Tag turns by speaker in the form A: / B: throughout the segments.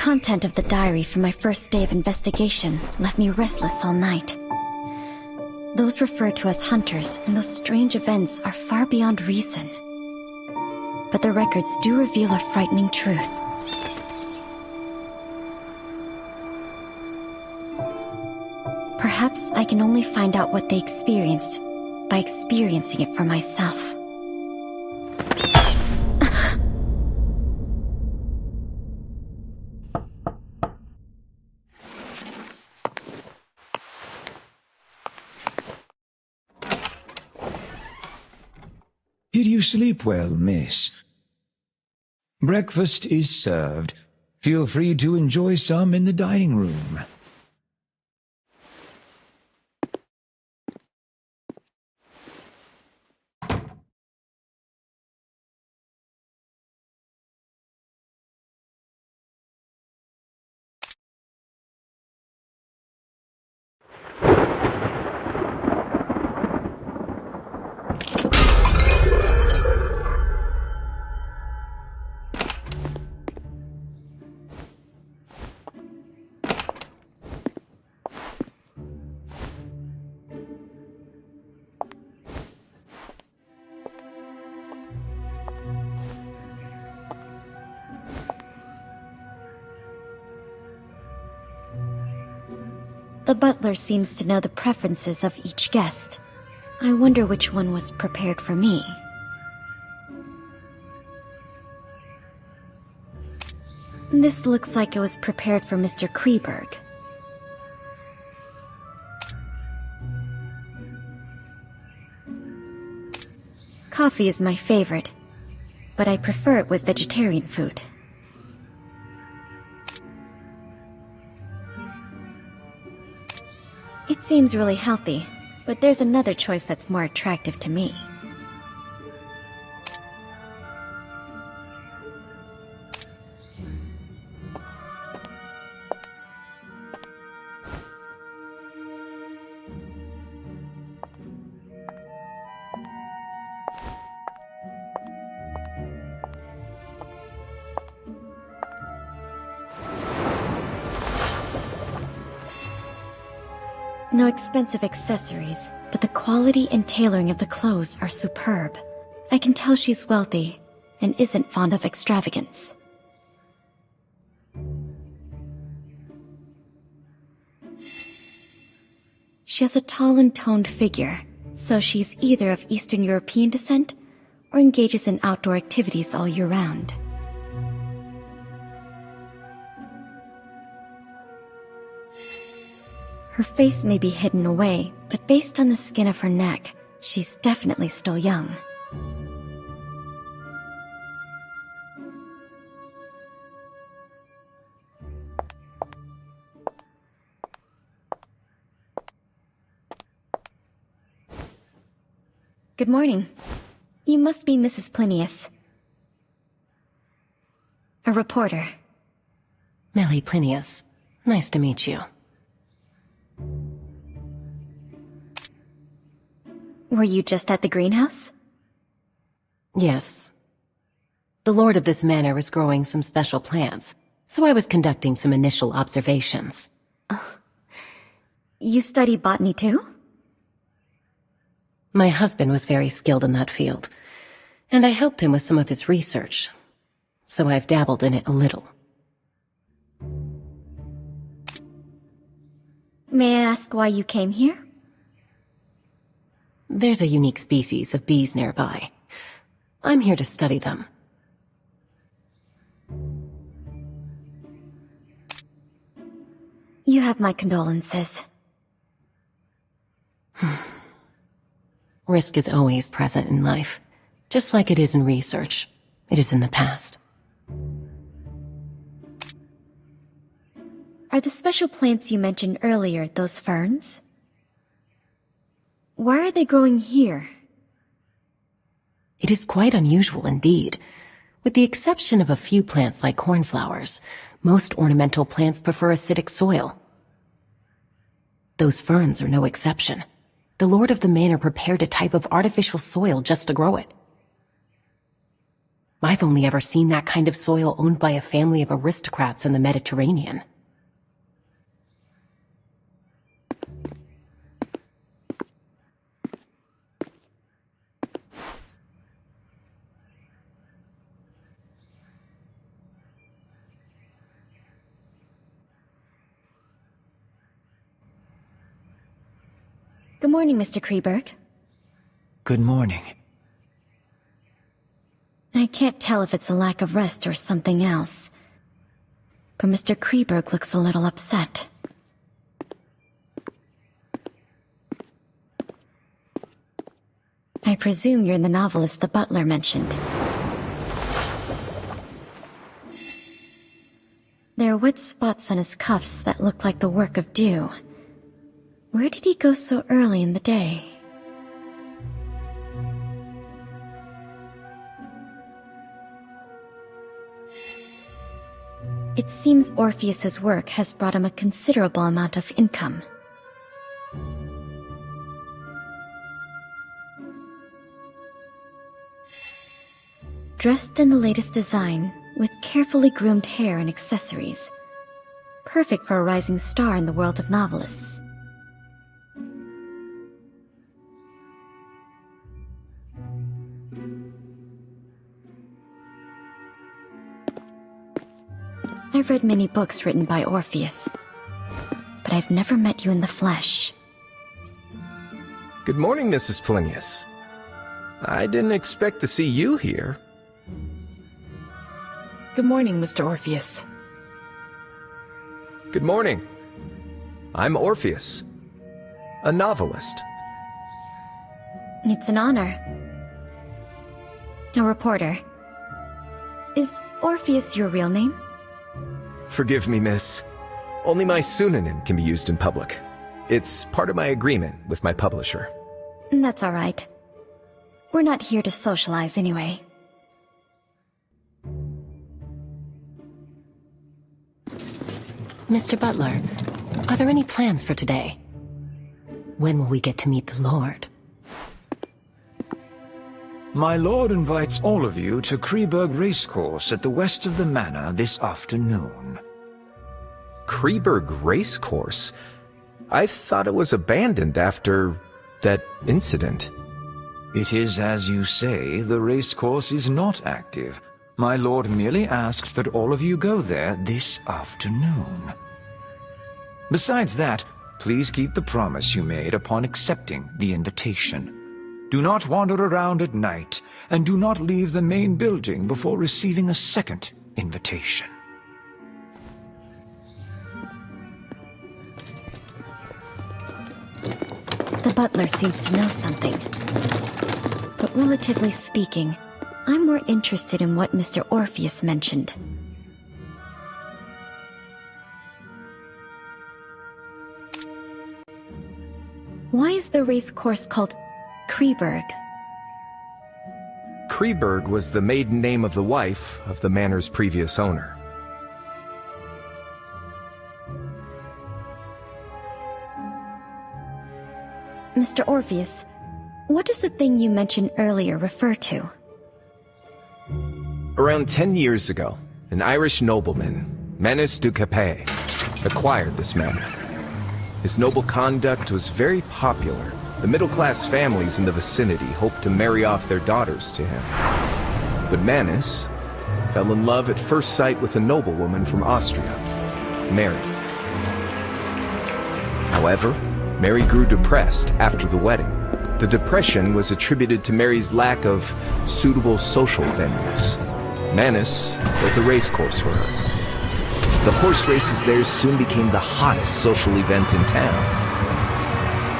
A: content of the diary from my first day of investigation left me restless all night. Those referred to as hunters and those strange events are far beyond reason. But the records do reveal a frightening truth. Perhaps I can only find out what they experienced by experiencing it for myself.
B: Did you sleep well, miss? Breakfast is served. Feel free to enjoy some in the dining room.
A: The butler seems to know the preferences of each guest. I wonder which one was prepared for me. This looks like it was prepared for Mr. Kreberg. Coffee is my favorite, but I prefer it with vegetarian food. It seems really healthy, but there's another choice that's more attractive to me. No expensive accessories, but the quality and tailoring of the clothes are superb. I can tell she's wealthy and isn't fond of extravagance. She has a tall and toned figure, so she's either of Eastern European descent or engages in outdoor activities all year round. Her face may be hidden away, but based on the skin of her neck, she's definitely still young. Good morning. You must be Mrs. Plinius. A reporter.
C: Millie Plinius. Nice to meet you.
A: Were you just at the greenhouse?
C: Yes. The lord of this manor was growing some special plants, so I was conducting some initial observations.
A: You study botany too?
C: My husband was very skilled in that field, and I helped him with some of his research, so I've dabbled in it a little.
A: May I ask why you came here?
C: There's a unique species of bees nearby. I'm here to study them.
A: You have my condolences.
C: Risk is always present in life, just like it is in research. It is in the past.
A: Are the special plants you mentioned earlier those ferns? Why are they growing here?
C: It is quite unusual indeed. With the exception of a few plants like cornflowers, most ornamental plants prefer acidic soil. Those ferns are no exception. The lord of the manor prepared a type of artificial soil just to grow it. I've only ever seen that kind of soil owned by a family of aristocrats in the Mediterranean.
A: Good morning, Mr. Kreberg.
B: Good morning.
A: I can't tell if it's a lack of rest or something else, but Mr. Kreberg looks a little upset. I presume you're the novelist the butler mentioned. There are wet spots on his cuffs that look like the work of dew. Where did he go so early in the day? It seems Orpheus's work has brought him a considerable amount of income. Dressed in the latest design, with carefully groomed hair and accessories. Perfect for a rising star in the world of novelists. I've read many books written by Orpheus, but I've never met you in the flesh.
D: Good morning, Mrs. Plinius. I didn't expect to see you here.
E: Good morning, Mr. Orpheus.
D: Good morning. I'm Orpheus, a novelist.
A: It's an honor. A reporter. Is Orpheus your real name?
D: Forgive me, miss. Only my pseudonym can be used in public. It's part of my agreement with my publisher.
A: That's all right. We're not here to socialize anyway.
C: Mr. Butler, are there any plans for today? When will we get to meet the Lord?
B: My lord invites all of you to Kreberg Racecourse at the west of the manor this afternoon.
D: Kreberg Racecourse? I thought it was abandoned after that incident.
B: It is as you say, the racecourse is not active. My lord merely asked that all of you go there this afternoon. Besides that, please keep the promise you made upon accepting the invitation. Do not wander around at night, and do not leave the main building before receiving a second invitation.
A: The butler seems to know something. But relatively speaking, I'm more interested in what Mr. Orpheus mentioned. Why is the race course called Kreberg?
D: Kreberg was the maiden name of the wife of the manor's previous owner.
A: Mr. Orpheus, what does the thing you mentioned earlier refer to?
D: Around 10 years ago, an Irish nobleman, Manus du Capet, acquired this manor. His noble conduct was very popular. The middle-class families in the vicinity hoped to marry off their daughters to him. But Manus fell in love at first sight with a noblewoman from Austria, Mary. However, Mary grew depressed after the wedding. The depression was attributed to Mary's lack of suitable social venues. Manus built a racecourse for her. The horse races there soon became the hottest social event in town.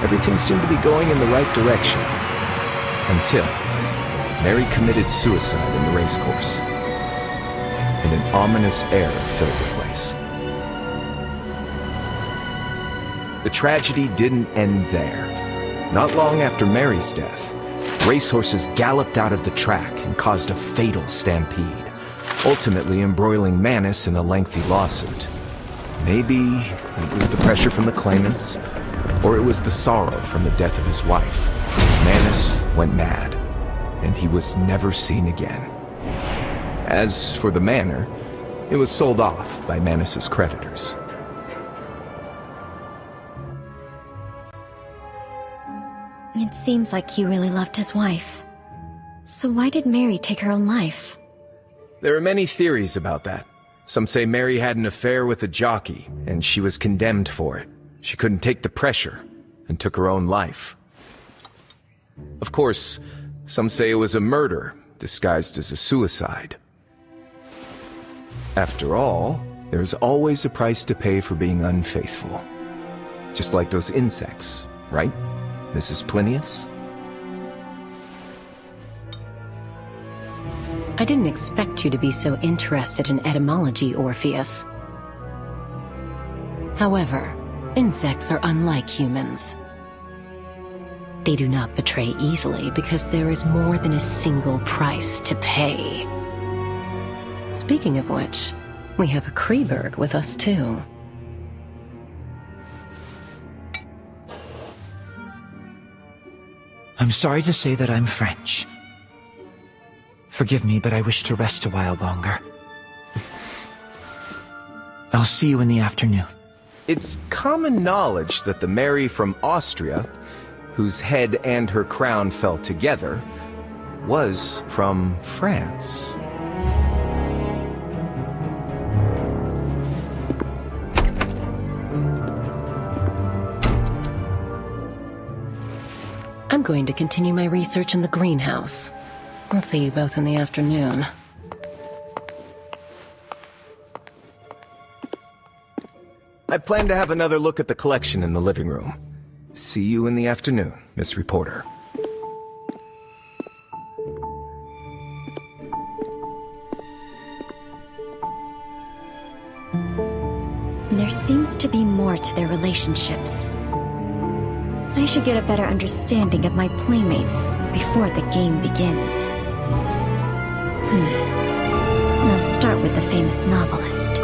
D: Everything seemed to be going in the right direction, until Mary committed suicide in the racecourse, and an ominous air filled the place. The tragedy didn't end there. Not long after Mary's death, racehorses galloped out of the track and caused a fatal stampede, ultimately embroiling Manus in a lengthy lawsuit. Maybe it was the pressure from the claimants, or it was the sorrow from the death of his wife. Manus went mad, and he was never seen again. As for the manor, it was sold off by Manus's creditors.
A: It seems like he really loved his wife. So why did Mary take her own life?
D: There are many theories about that. Some say Mary had an affair with a jockey, and she was condemned for it. She couldn't take the pressure, and took her own life. Of course, some say it was a murder, disguised as a suicide. After all, there's always a price to pay for being unfaithful. Just like those insects, right, Mrs. Plinius?
C: I didn't expect you to be so interested in etymology, Orpheus. However, insects are unlike humans. They do not betray easily because there is more than a single price to pay. Speaking of which, we have a Kreberg with us too.
B: I'm sorry to say that I'm French. Forgive me, but I wish to rest a while longer. I'll see you in the afternoon.
D: It's common knowledge that the Mary from Austria, whose head and her crown fell together, was from France.
C: I'm going to continue my research in the greenhouse. I'll see you both in the afternoon.
D: I plan to have another look at the collection in the living room. See you in the afternoon, Miss Reporter.
A: There seems to be more to their relationships. I should get a better understanding of my playmates before the game begins. I'll start with the famous novelist.